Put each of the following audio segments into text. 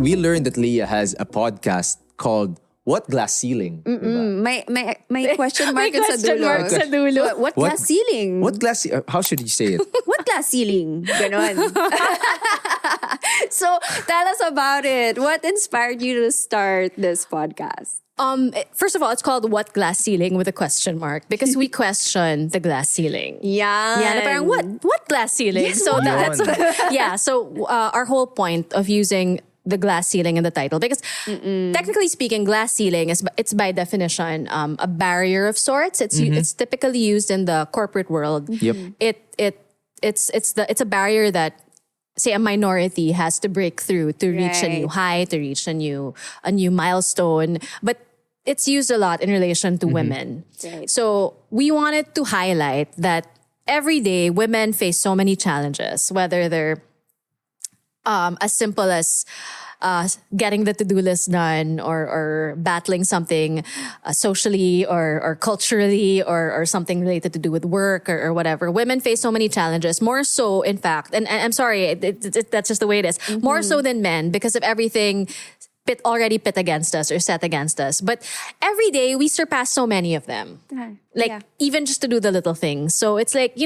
we learned that Lia has a podcast called What Glass Ceiling? Diba? May question mark May question mark sa dulo. What glass ceiling? What glass? How should you say it? What glass ceiling? Ganon. So tell us about it. What inspired you to start this podcast? First of all, it's called What Glass Ceiling with a question mark because we question the glass ceiling. Yeah. Yeah, na parang what glass ceiling? Yes, so what? that's yeah. So our whole point of using the glass ceiling in the title, because technically speaking, glass ceiling it's by definition a barrier of sorts. It's typically used in the corporate world. Yep. It's a barrier that, say, a minority has to break through to reach a new height, to reach a new milestone. But it's used a lot in relation to women. Right. So we wanted to highlight that every day women face so many challenges, whether they're as simple as getting the to-do list done or battling something socially or culturally or something related to do with work or whatever. Women face so many challenges, more so, in fact, and I'm sorry, that's just the way it is, more so than men because of everything already pit against us or set against us. But every day we surpass so many of them. Even just to do the little things. So it's like,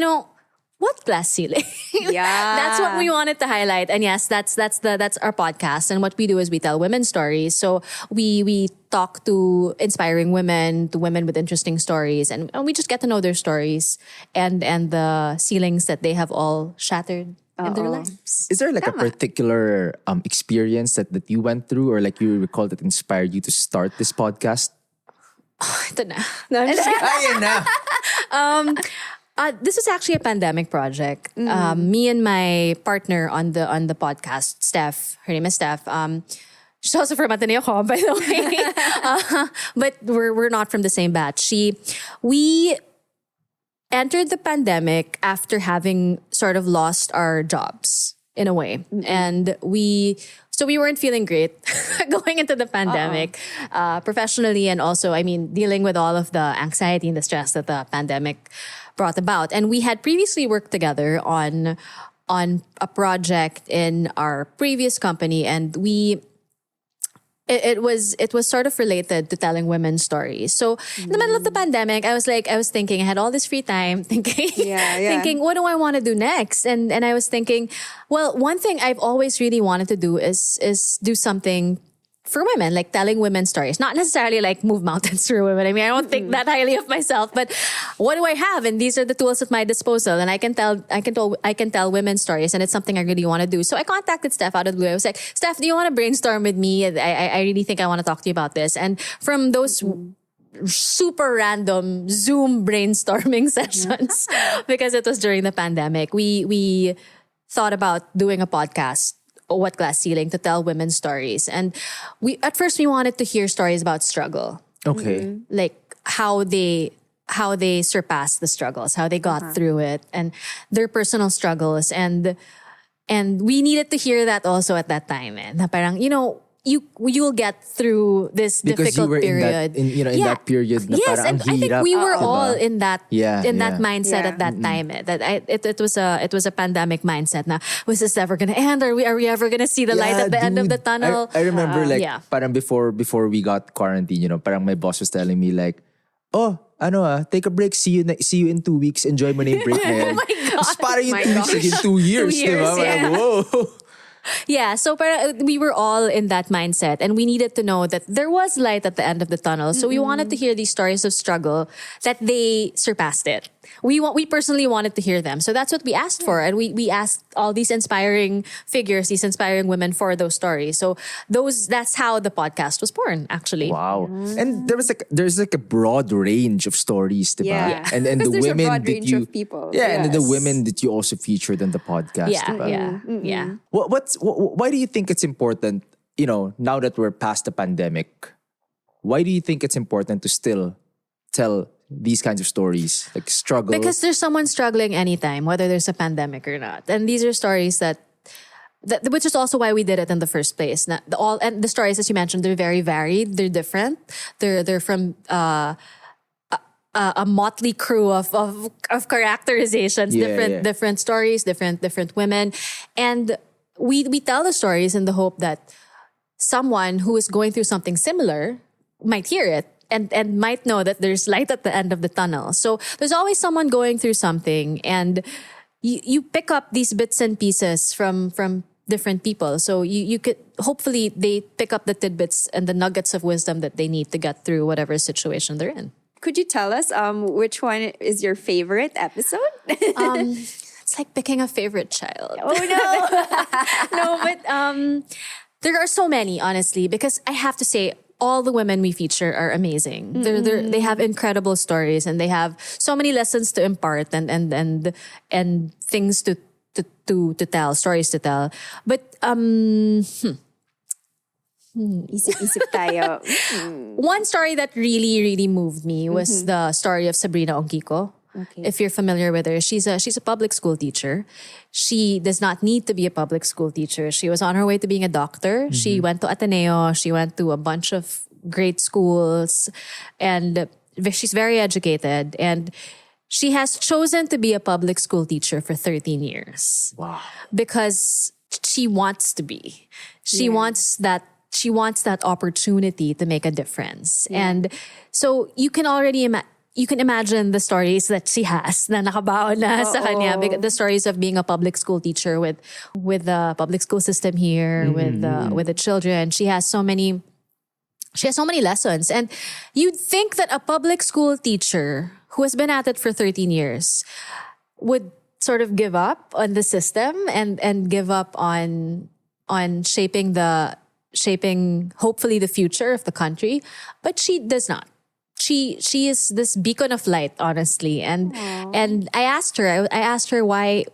what glass ceiling? Yeah. That's what we wanted to highlight. And yes, that's our podcast. And what we do is we tell women's stories. So we talk to inspiring women, to women with interesting stories, and we just get to know their stories and the ceilings that they have all shattered in their lives. Is there like a particular experience that you went through or like you recall that inspired you to start this podcast? Ito na. No, I'm just Ayun na. this is actually a pandemic project. Me and my partner on the podcast, Steph, her name is Steph. She's also from Ateneo Home, by the way. But we're not from the same batch. We entered the pandemic after having sort of lost our jobs in a way. And we weren't feeling great going into the pandemic, professionally and also, dealing with all of the anxiety and the stress that the pandemic brought about. And we had previously worked together on a project in our previous company, and it was sort of related to telling women's stories. So in the middle of the pandemic, I was thinking, I had all this free time thinking, what do I want to do next? And I was thinking, well, one thing I've always really wanted to do is do something for women, like telling women's stories. Not necessarily like move mountains for women. I don't think that highly of myself, but what do I have? And these are the tools at my disposal, and I can tell women's stories, and it's something I really want to do. So I contacted Steph out of the blue. I was like, Steph, do you want to brainstorm with me? I really think I want to talk to you about this. And from those super random Zoom brainstorming sessions, because it was during the pandemic, we thought about doing a podcast, What Glass Ceiling, to tell women's stories. And at first we wanted to hear stories about struggle. Okay. Like how they surpassed the struggles, how they got through it, and their personal struggles. And we needed to hear that also at that time. Na parang, you'll get through this Because difficult you were period. in that period na Yes, parang and ang I think hirap, we were diba? all in that that mindset Yeah. at that time. It was a pandemic mindset. Na was this ever gonna end? Are we ever gonna see the light at the end of the dude. tunnel? I remember parang before we got quarantined, parang my boss was telling me like, take a break. See you in 2 weeks. Enjoy mo na yung break na yan. Oh my God. Tapos parang yung My 2 weeks gosh. again, 2 years, 2 years, diba? Parang, yeah. whoa. Yeah, so we were all in that mindset, and we needed to know that there was light at the end of the tunnel. So we wanted to hear these stories of struggle, that they surpassed it. We personally wanted to hear them. So that's what we asked for, and we asked all these inspiring figures, these inspiring women for those stories. So that's how the podcast was born, actually. Wow. And there's like a broad range of stories, diba? Yeah. And Because the there's a women broad that range you of people. Yeah, and then the Yes. women that you also featured on the podcast, diba? Yeah. Why do you think it's important, now that we're past the pandemic, why do you think it's important to still tell these kinds of stories, like struggle? Because there's someone struggling anytime, whether there's a pandemic or not. And these are stories that which is also why we did it in the first place. And the stories, as you mentioned, they're very varied. They're different. They're from a motley crew of characterizations, different stories, different women, and we tell the stories in the hope that someone who is going through something similar might hear it and might know that there's light at the end of the tunnel. So there's always someone going through something, and you pick up these bits and pieces from different people. So you could, hopefully they pick up the tidbits and the nuggets of wisdom that they need to get through whatever situation they're in. Could you tell us which one is your favorite episode? It's like picking a favorite child. Oh no. No, but there are so many, honestly, because I have to say, all the women we feature are amazing. They have incredible stories, and they have so many lessons to impart and things to tell, stories to tell. But Isip-isip tayo. one story that really moved me was the story of Sabrina Ongkiko. Okay. If you're familiar with her, she's a public school teacher. She does not need to be a public school teacher. She was on her way to being a doctor. She went to Ateneo. She went to a bunch of great schools, and she's very educated. And she has chosen to be a public school teacher for 13 years. Wow. Because she wants to be. She wants that opportunity to make a difference. And so you can already you can imagine the stories that she has na nakabaon na sa kanya. The stories of being a public school teacher with the public school system here, with the children. She has so many lessons. And you'd think that a public school teacher who has been at it for 13 years would sort of give up on the system and give up on shaping hopefully the future of the country. But she does not. She is this beacon of light, honestly. And I asked her why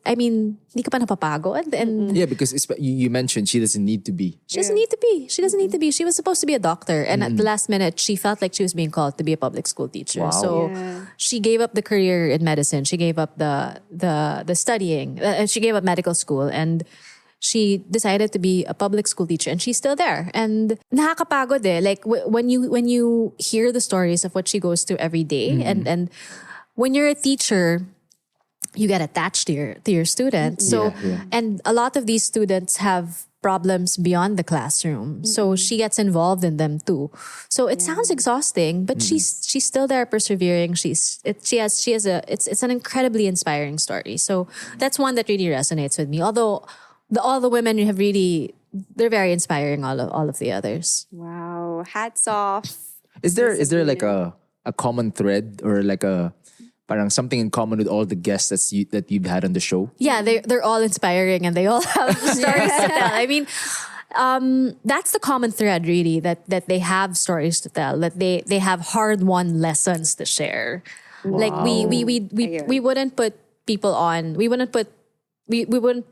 I mean, hindi ka pa napapagod? And yeah, because you mentioned she doesn't need to be. She doesn't need to be. She doesn't need to be. She was supposed to be a doctor. And at the last minute, she felt like she was being called to be a public school teacher. Wow. So she gave up the career in medicine. She gave up the studying. She gave up medical school. And she decided to be a public school teacher, and she's still there. And nakakapagod eh. Like when you hear the stories of what she goes through every day, and when you're a teacher, you get attached to your students. So and a lot of these students have problems beyond the classroom. So she gets involved in them too. So it sounds exhausting, but she's still there persevering. It's an incredibly inspiring story. So that's one that really resonates with me. Although all the women you have they're very inspiring, all of the others. Wow. Hats off. Is there like a common thread, or like parang something in common with all the guests that you've had on the show? Yeah, they're all inspiring, and they all have stories to tell. I mean, that's the common thread, really, that they have stories to tell, that they have hard-won lessons to share. Wow. Like we wouldn't put people on. We wouldn't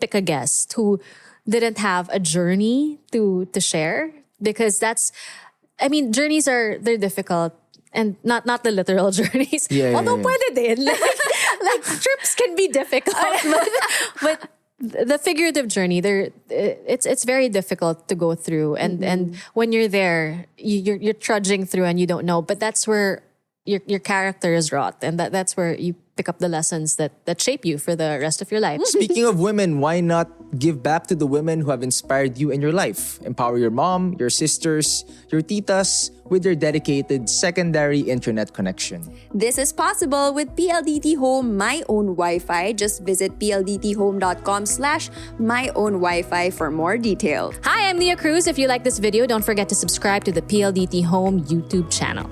pick a guest who didn't have a journey to share, because journeys they're difficult, and not the literal journeys. Although pwede din. Like trips can be difficult, but the figurative journey, it's very difficult to go through, and when you're there, you're trudging through and you don't know. But that's where your character is wrought, and that's where you pick up the lessons that shape you for the rest of your life. Speaking of women, why not give back to the women who have inspired you in your life? Empower your mom, your sisters, your titas with their dedicated secondary internet connection. This is possible with PLDT Home My Own Wi-Fi. Just visit pldthome.com/myownwifi for more details. Hi, I'm Lia Cruz. If you like this video, don't forget to subscribe to the PLDT Home YouTube channel.